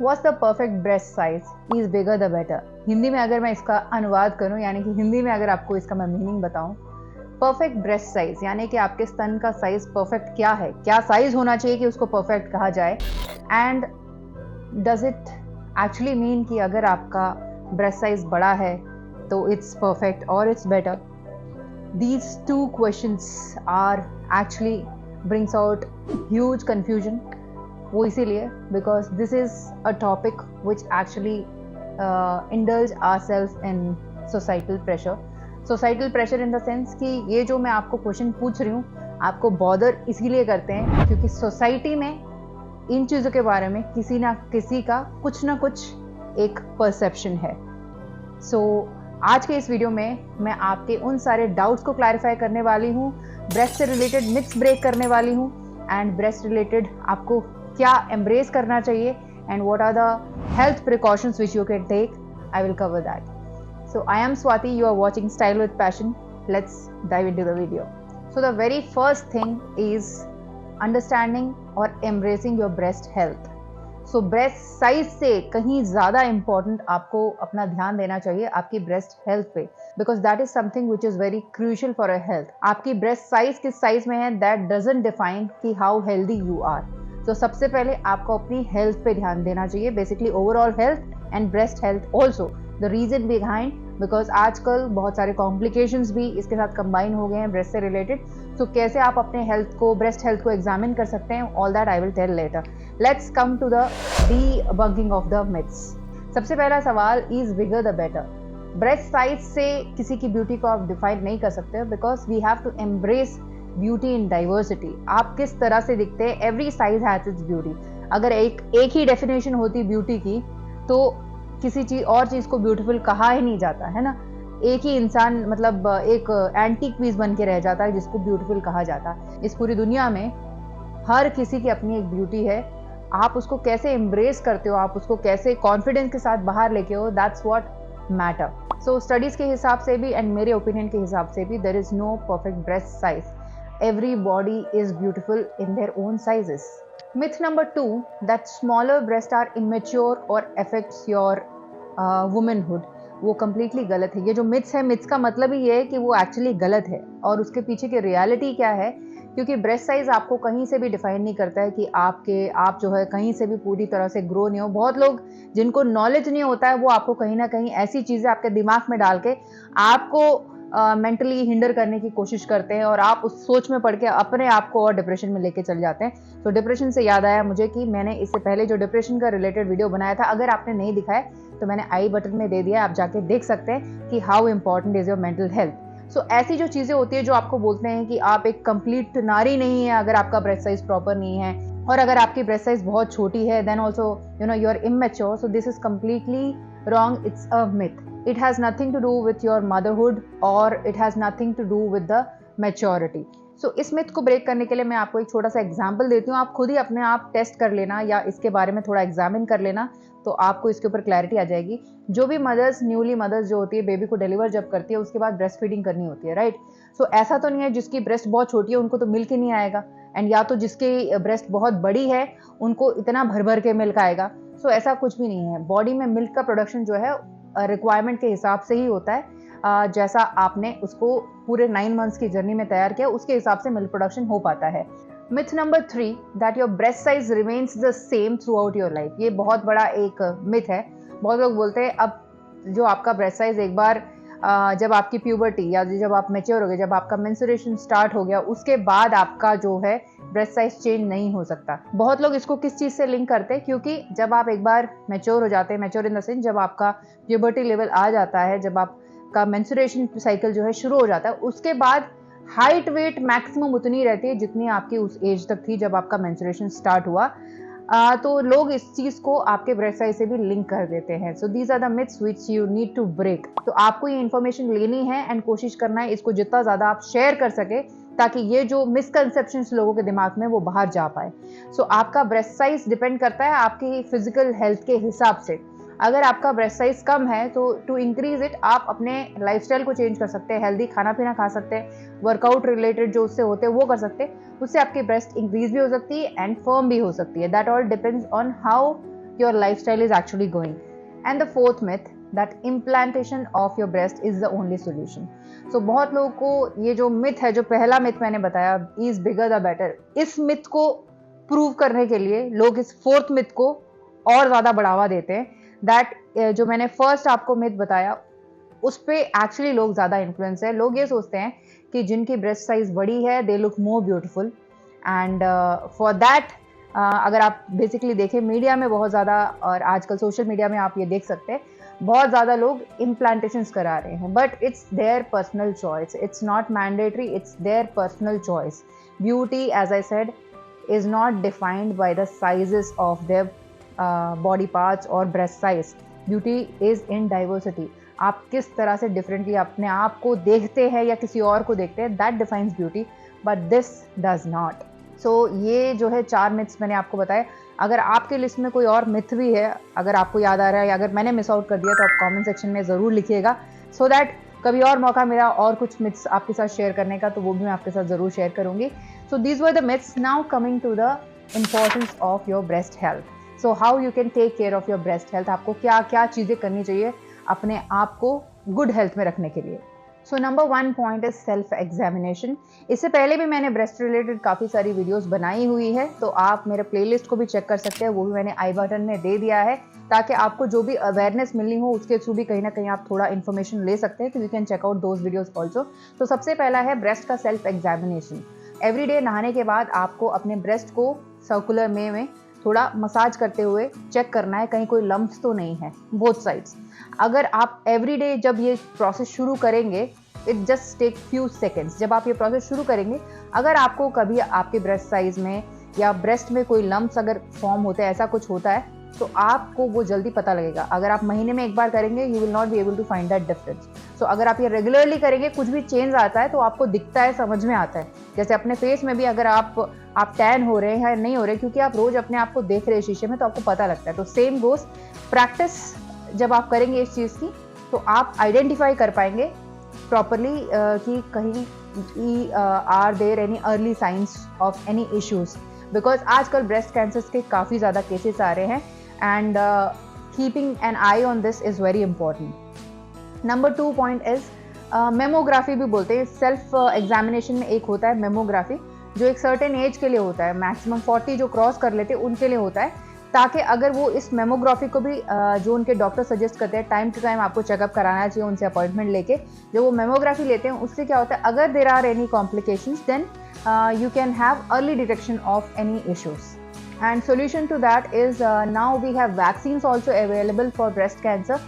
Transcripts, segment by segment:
What's the perfect breast size? Is bigger the better. Hindi में अगर मैं इसका अनुवाद करूं, यानी कि हिंदी में अगर आपको इसका मैं मीनिंग बताऊं, परफेक्ट ब्रेस्ट साइज यानी कि आपके स्तन का साइज परफेक्ट क्या है, क्या साइज होना चाहिए कि उसको परफेक्ट कहा जाए, and does it actually mean कि अगर आपका ब्रेस्ट साइज बड़ा है तो इट्स परफेक्ट और it's better. These two questions are actually brings out huge confusion. वो इसीलिए because this is a topic which actually indulge ourselves in societal pressure. Societal pressure in the sense कि ये जो मैं आपको क्वेश्चन पूछ रही हूँ आपको बॉदर इसीलिए करते हैं क्योंकि सोसाइटी में इन चीज़ों के बारे में किसी ना किसी का कुछ ना कुछ एक परसेप्शन है. सो आज के इस वीडियो में मैं आपके उन सारे डाउट्स को क्लैरिफाई करने वाली हूँ, ब्रेस्ट से रिलेटेड मिथ्स ब्रेक करने वाली हूँ, एंड ब्रेस्ट रिलेटेड आपको क्या एम्ब्रेस करना चाहिए and what are the health precautions which you can take. I will cover that. So I am Swati, you are watching style with passion. Let's dive into the video. So the very first thing is understanding और embracing your breast health. So breast size से कहीं ज़्यादा important आपको अपना ध्यान देना चाहिए आपकी ब्रेस्ट हेल्थ पे, because that is something which is very crucial for a health. आपकी ब्रेस्ट साइज किस साइज में है दैट डजंट डिफाइन कि हाउ हेल्दी यू आर. तो सबसे पहले आपको अपनी हेल्थ पे ध्यान देना चाहिए, basically overall health and breast health also. The reason behind because आजकल बहुत सारे कॉम्प्लिकेशंस भी इसके साथ कंबाइन हो गए हैं ब्रेस्ट से रिलेटेड. सो कैसे आप अपने हेल्थ को, ब्रेस्ट हेल्थ को एग्जामिन कर सकते हैं, all that I will tell later. Let's come to the debunking of the myths. सबसे पहला सवाल, is bigger the better. Breast size से किसी की ब्यूटी को आप डिफाइन नहीं कर सकते because we have to embrace beauty in diversity. आप किस तरह से दिखते हैं, every size has its beauty. अगर एक ही डेफिनेशन होती ब्यूटी की तो किसी चीज और चीज को ब्यूटीफुल कहा ही नहीं जाता है ना. एक ही इंसान मतलब एक एंटीक पीस बन के रह जाता है जिसको ब्यूटीफुल कहा जाता है. इस पूरी दुनिया में हर किसी की अपनी एक ब्यूटी है. आप उसको कैसे एम्ब्रेस करते हो, आप उसको कैसे कॉन्फिडेंस के साथ बाहर लेके हो, that's what matter. So studies के हिसाब से भी एंड मेरे ओपिनियन के हिसाब से भी there is no perfect breast size. Every body is beautiful in their own sizes. Myth number 2, that smaller breasts are immature or affects your womanhood. वो completely गलत है. ये जो myths है, myths का मतलब ही ये है कि वो actually गलत है और उसके पीछे की reality क्या है, क्योंकि ब्रेस्ट साइज आपको कहीं से भी डिफाइन नहीं करता है कि आप जो है कहीं से भी पूरी तरह से ग्रो नहीं हो. बहुत लोग जिनको नॉलेज नहीं होता है वो आपको कहीं ना कहीं ऐसी चीज़ें आपके दिमाग में डाल के आपको मेंटली हिंडर करने की कोशिश करते हैं और आप उस सोच में पड़ के अपने आप को और डिप्रेशन में लेके चले जाते हैं. तो डिप्रेशन से याद आया मुझे कि मैंने इससे पहले जो डिप्रेशन का रिलेटेड वीडियो बनाया था, अगर आपने नहीं दिखा है तो मैंने आई बटन में दे दिया, आप जाके देख सकते हैं कि how important is your mental health. So ऐसी जो चीज़ें होती है जो आपको बोलते हैं कि आप एक कंप्लीट नारी नहीं है अगर आपका ब्रेस्ट साइज प्रॉपर नहीं है, और अगर आपकी ब्रेस्ट साइज बहुत छोटी है then also you are immature. So this is completely wrong. It's a myth. It has nothing to do with your motherhood or it has nothing to do with the maturity. So इस myth को break करने के लिए मैं आपको एक छोटा सा एग्जाम्पल देती हूँ. आप खुद ही अपने आप टेस्ट कर लेना या इसके बारे में थोड़ा एग्जामिन कर लेना तो आपको इसके ऊपर क्लैरिटी आ जाएगी. जो भी मदर्स, न्यूली मदर्स जो होती है, बेबी को डिलीवर जब करती है उसके बाद ब्रेस्ट फीडिंग करनी होती है, राइट. सो ऐसा तो नहीं है जिसकी ब्रेस्ट बहुत छोटी है उनको तो मिल्क ही नहीं आएगा, एंड या तो जिसकी ब्रेस्ट बहुत बड़ी है उनको इतना भर भर के मिल्क आएगा. सो ऐसा कुछ भी नहीं है. बॉडी में मिल्क का प्रोडक्शन जो है रिक्वायरमेंट के हिसाब से ही होता है. जैसा आपने उसको पूरे 9 मंथ्स की जर्नी में तैयार किया उसके हिसाब से मिल्क प्रोडक्शन हो पाता है. Myth number 3, that your breast size remains the same through out your life. ये बहुत बड़ा एक मिथ है. बहुत लोग बोलते हैं अब जो आपका ब्रेस्ट साइज एक बार जब आपकी प्यूबर्टी या जब आप मैच्योर हो गए, जब आपका मेंस्ट्रुएशन स्टार्ट हो गया उसके बाद आपका जो है ब्रेस्ट साइज चेंज नहीं हो सकता. बहुत लोग इसको किस चीज़ से लिंक करते हैं, क्योंकि जब आप एक बार मैच्योर हो जाते हैं, मैच्योर इन द सेंस जब आपका प्यूबर्टी लेवल आ जाता है, जब आपका मेंस्ट्रुएशन साइकिल जो है शुरू हो जाता है, उसके बाद हाइट वेट मैक्सिमम उतनी रहती है जितनी आपकी उस एज तक थी जब आपका मेंस्ट्रुएशन स्टार्ट हुआ. तो लोग इस चीज़ को आपके ब्रेस्ट साइज से भी लिंक कर देते हैं. So these are the myths which you need to break. तो आपको ये इन्फॉर्मेशन लेनी है एंड कोशिश करना है इसको जितना ज़्यादा आप शेयर कर सके ताकि ये जो मिसकंसेप्शंस लोगों के दिमाग में वो बाहर जा पाए. सो आपका ब्रेस्ट साइज डिपेंड करता है आपकी फिजिकल हेल्थ के हिसाब से. अगर आपका ब्रेस्ट साइज कम है तो टू इंक्रीज इट आप अपने लाइफस्टाइल को चेंज कर सकते हैं, हेल्दी खाना पीना खा सकते हैं, वर्कआउट रिलेटेड जो उससे होते हैं वो कर सकते हैं. उससे आपकी ब्रेस्ट इंक्रीज भी हो सकती है एंड फर्म भी हो सकती है. That all depends on how your lifestyle is actually going. And the fourth myth, that implantation of your breast is the only solution. So बहुत लोगों को ये जो मिथ है, जो पहला मिथ मैंने बताया, is bigger the better, इस मिथ को प्रूव करने के लिए लोग इस फोर्थ मिथ को और ज़्यादा बढ़ावा देते हैं. दैट जो मैंने फर्स्ट आपको मिथ बताया उस पे एक्चुअली लोग ज़्यादा इन्फ्लुएंस है. लोग ये सोचते हैं कि जिनकी ब्रेस्ट साइज बड़ी है they look more beautiful, and for that अगर आप बेसिकली देखें मीडिया में बहुत ज़्यादा, और आजकल सोशल मीडिया में आप ये देख सकते हैं बहुत ज़्यादा लोग इम्प्लांटेशंस करा रहे हैं. But it's their personal choice, it's not mandatory, it's their personal choice. Beauty, as I said, is not defined by the sizes of their body parts or breast size. Beauty is in diversity. आप किस तरह से differently अपने आप को देखते हैं या किसी और को देखते हैं, that defines beauty, but this does not. So ये जो है 4 मिथ्स मैंने आपको बताए. अगर आपके लिस्ट में कोई और मिथ भी है, अगर आपको याद आ रहा है या अगर मैंने मिस आउट कर दिया, तो आप कमेंट सेक्शन में ज़रूर लिखिएगा, सो दैट कभी और मौका मेरा और कुछ मिथ्स आपके साथ शेयर करने का, तो वो भी मैं आपके साथ ज़रूर शेयर करूँगी. So these were the myths. Now coming to the importance of your breast health. So how you can take care of your breast health. आपको क्या क्या चीज़ें करनी चाहिए अपने आप को गुड हेल्थ में रखने के लिए. So number 1 point is self examination. इससे पहले भी मैंने ब्रेस्ट रिलेटेड काफ़ी सारी वीडियोस बनाई हुई है, तो आप मेरे प्लेलिस्ट को भी चेक कर सकते हैं. वो भी मैंने आई बटन में दे दिया है, ताकि आपको जो भी अवेयरनेस मिलनी हो उसके थ्रू भी कहीं ना कहीं आप थोड़ा इन्फॉर्मेशन ले सकते हैं. तो you can check out those videos also. तो सबसे पहला है ब्रेस्ट का सेल्फ एग्जामिनेशन. एवरीडे नहाने के बाद आपको अपने ब्रेस्ट को सर्कुलर में थोड़ा मसाज करते हुए चेक करना है कहीं कोई लम्प्स तो नहीं है, बोथ साइड्स. अगर आप एवरीडे जब ये प्रोसेस शुरू करेंगे, it just take few seconds. जब आप ये प्रोसेस शुरू करेंगे, अगर आपको कभी आपके ब्रेस्ट साइज में या ब्रेस्ट में कोई लम्प्स अगर फॉर्म होते हैं, ऐसा कुछ होता है, तो आपको वो जल्दी पता लगेगा. अगर आप महीने में एक बार करेंगे, you will not be able to find that difference. So अगर आप ये रेगुलरली करेंगे, कुछ भी चेंज आता है तो आपको दिखता है, समझ में आता है. जैसे अपने फेस में भी अगर आप टैन हो रहे हैं या नहीं हो रहे, क्योंकि आप रोज अपने आप को देख रहे हैं शीशे में, तो आपको पता लगता है. तो सेम गोस, प्रैक्टिस जब आप करेंगे इस चीज़ की, तो आप आइडेंटिफाई कर पाएंगे प्रॉपरली कि कहीं are there any early signs of any issues. Because आजकल ब्रेस्ट कैंसर्स के काफ़ी ज़्यादा केसेस आ रहे हैं, and keeping an eye on this is very important. Number 2 point is mammography भी बोलते हैं. सेल्फ एग्जामिनेशन में एक होता है मेमोग्राफी, जो एक सर्टेन एज के लिए होता है, मैक्सिमम 40 जो क्रॉस कर लेते हैं उनके लिए होता है, ताकि अगर वो इस मेमोग्राफी को भी जो उनके डॉक्टर सजेस्ट करते हैं, टाइम टू टाइम आपको चेकअप कराना चाहिए उनसे अपॉइंटमेंट लेके. जो वो मेमोग्राफी लेते हैं उससे क्या होता है, अगर there are any complications, then you can have early detection of any issues. And solution to that is now we have vaccines also available for breast cancer.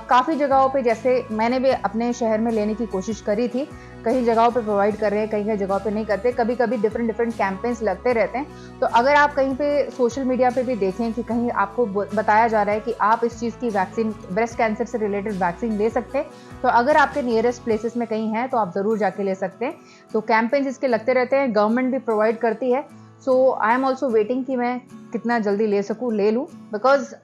काफ़ी जगहों पे, जैसे मैंने भी अपने शहर में लेने की कोशिश करी थी, कई जगहों पे प्रोवाइड कर रहे हैं, कई जगहों पे नहीं करते. कभी कभी डिफरेंट कैंपेन्स लगते रहते हैं. तो अगर आप कहीं पे सोशल मीडिया पे भी देखें कि कहीं आपको बताया जा रहा है कि आप इस चीज़ की वैक्सीन, ब्रेस्ट कैंसर से रिलेटेड वैक्सीन ले सकते हैं, तो अगर आपके नियरेस्ट प्लेसेस में कहीं है तो आप ज़रूर जाके ले सकते हैं. तो कैंपेन्स इसके लगते रहते हैं, गवर्नमेंट भी प्रोवाइड करती है. सो आई एम ऑल्सो वेटिंग कि मैं कितना जल्दी ले सकूँ, ले लूँ, बिकॉज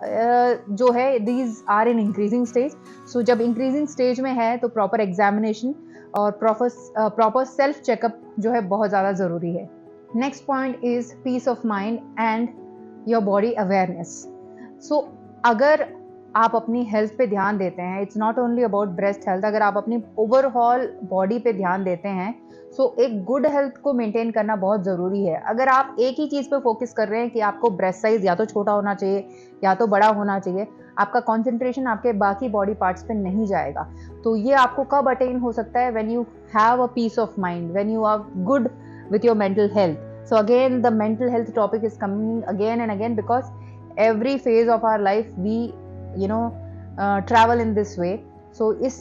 जो है these are in increasing stage. So जब इंक्रीजिंग स्टेज में है तो प्रॉपर एग्जामिनेशन और प्रॉपर सेल्फ चेकअप जो है बहुत ज़्यादा ज़रूरी है. Next point is peace of mind and your body awareness. So अगर आप अपनी हेल्थ पे ध्यान देते हैं, it's not only about breast health, अगर आप अपनी ओवरऑल बॉडी पे ध्यान देते हैं, सो एक गुड हेल्थ को मेंटेन करना बहुत ज़रूरी है. अगर आप एक ही चीज़ पे फोकस कर रहे हैं कि आपको ब्रेस्ट साइज या तो छोटा होना चाहिए या तो बड़ा होना चाहिए, आपका कॉन्सेंट्रेशन आपके बाकी बॉडी पार्ट्स पे नहीं जाएगा. तो ये आपको कब अटेन हो सकता है, when you have a peace of mind, when you are good with your mental health. So again the mental health topic is coming again and again, because every phase of our life we travel in this way. सो इस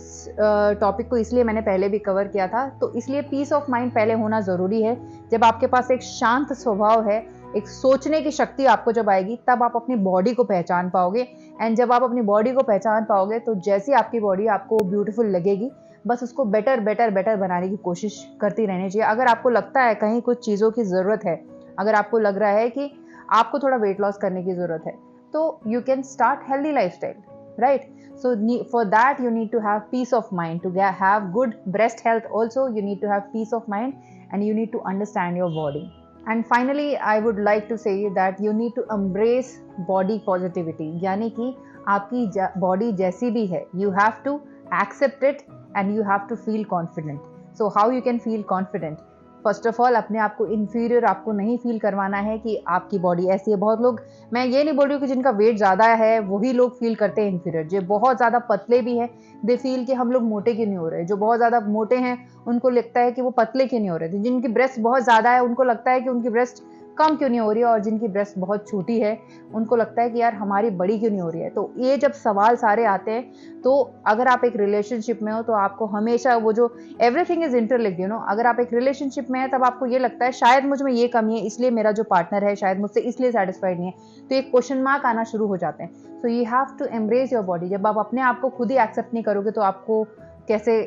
topic को इसलिए मैंने पहले भी cover किया था. तो इसलिए पीस ऑफ माइंड पहले होना ज़रूरी है. जब आपके पास एक शांत स्वभाव है, एक सोचने की शक्ति आपको जब आएगी, तब आप अपनी बॉडी को पहचान पाओगे. एंड जब आप अपनी बॉडी को पहचान पाओगे, तो जैसी आपकी बॉडी आपको ब्यूटीफुल लगेगी, बस उसको बेटर बेटर बेटर बनाने की कोशिश करती रहनी चाहिए. अगर आपको लगता है कहीं कुछ चीज़ों की ज़रूरत है, अगर आपको लग रहा है कि आपको थोड़ा वेट लॉस करने की ज़रूरत है, तो you can start healthy lifestyle, right? So for that you need to have peace of mind. To have good breast health also you need to have peace of mind, and you need to understand your body. And finally I would like to say that you need to embrace body positivity, यानी कि आपकी body जैसी भी है, you have to accept it and you have to feel confident. So how you can feel confident? First of all, अपने आप को inferior आपको नहीं फील करवाना है कि आपकी बॉडी ऐसी है. बहुत लोग, मैं ये नहीं बोल रही हूँ कि जिनका वेट ज़्यादा है वही लोग फील करते हैं इन्फीरियर. जो बहुत ज़्यादा पतले भी हैं, दे फील कि हम लोग मोटे क्यों नहीं हो रहे. जो बहुत ज़्यादा मोटे हैं उनको लगता है कि वो पतले क्यों नहीं हो रहे. तो जिनकी ब्रेस्ट बहुत ज़्यादा है उनको लगता है कि उनकी ब्रेस्ट कम क्यों नहीं हो रही है, और जिनकी ब्रेस्ट बहुत छोटी है उनको लगता है कि यार हमारी बड़ी क्यों नहीं हो रही है. तो ये जब सवाल सारे आते हैं, तो अगर आप एक रिलेशनशिप में हो तो आपको हमेशा वो जो everything is interlinked, you know, अगर आप एक रिलेशनशिप में है तब आपको ये लगता है शायद मुझ में ये कमी है इसलिए मेरा जो पार्टनर है शायद मुझसे इसलिए सेटिस्फाइड नहीं है. तो एक क्वेश्चन मार्क आना शुरू हो जाते हैं. So you have to embrace your body. जब आप अपने आप को खुद ही एक्सेप्ट नहीं करोगे तो आपको कैसे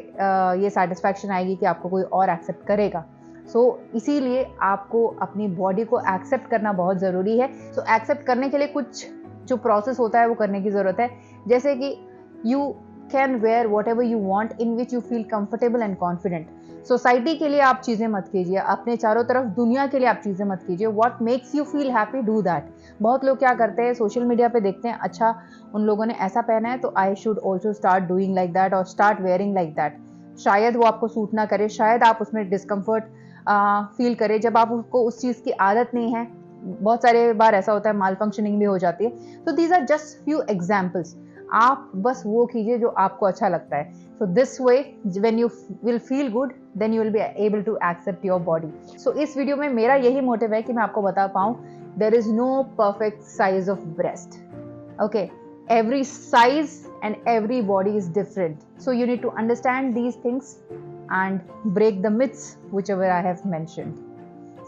ये सेटिस्फैक्शन आएगी कि आपको कोई और एक्सेप्ट करेगा. सो इसीलिए आपको अपनी बॉडी को एक्सेप्ट करना बहुत ज़रूरी है. सो एक्सेप्ट करने के लिए कुछ जो प्रोसेस होता है वो करने की ज़रूरत है. जैसे कि you can wear what ever you want in which you feel comfortable and confident. Society के लिए आप चीज़ें मत कीजिए, अपने चारों तरफ दुनिया के लिए आप चीज़ें मत कीजिए. What makes you feel happy, do that. बहुत लोग क्या करते हैं, सोशल मीडिया पे देखते हैं, अच्छा उन लोगों ने ऐसा पहना है तो I should also start doing like that और स्टार्ट वेयरिंग लाइक दैट. शायद वो आपको सूट ना करे, शायद आप उसमें डिस्कम्फर्ट फील करें. जब आपको उस चीज़ की आदत नहीं है, बहुत सारे बार ऐसा होता है माल फंक्शनिंग भी हो जाती है. तो these are just few examples. आप बस वो कीजिए जो आपको अच्छा लगता है. So this way when you will feel good then you will be able to accept your body. So इस वीडियो में मेरा यही मोटिव है कि मैं आपको बता पाऊँ there is no perfect size of breast. Okay, every size and every body is different, so you need to understand these things and break the myths whichever I have mentioned.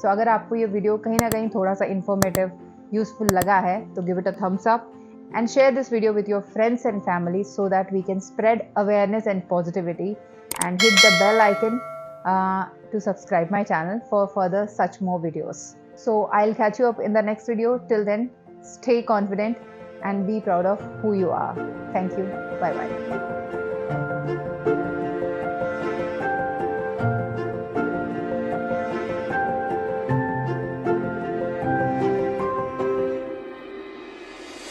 So अगर आपको ये video कहीं ना कहीं थोड़ा सा informative, useful लगा है तो give it a thumbs up and share this video with your friends and family so that we can spread awareness and positivity, and hit the bell icon to subscribe my channel for further such more videos. So I'll catch you up in the next video. Till then, stay confident and be proud of who you are. Thank you. Bye bye.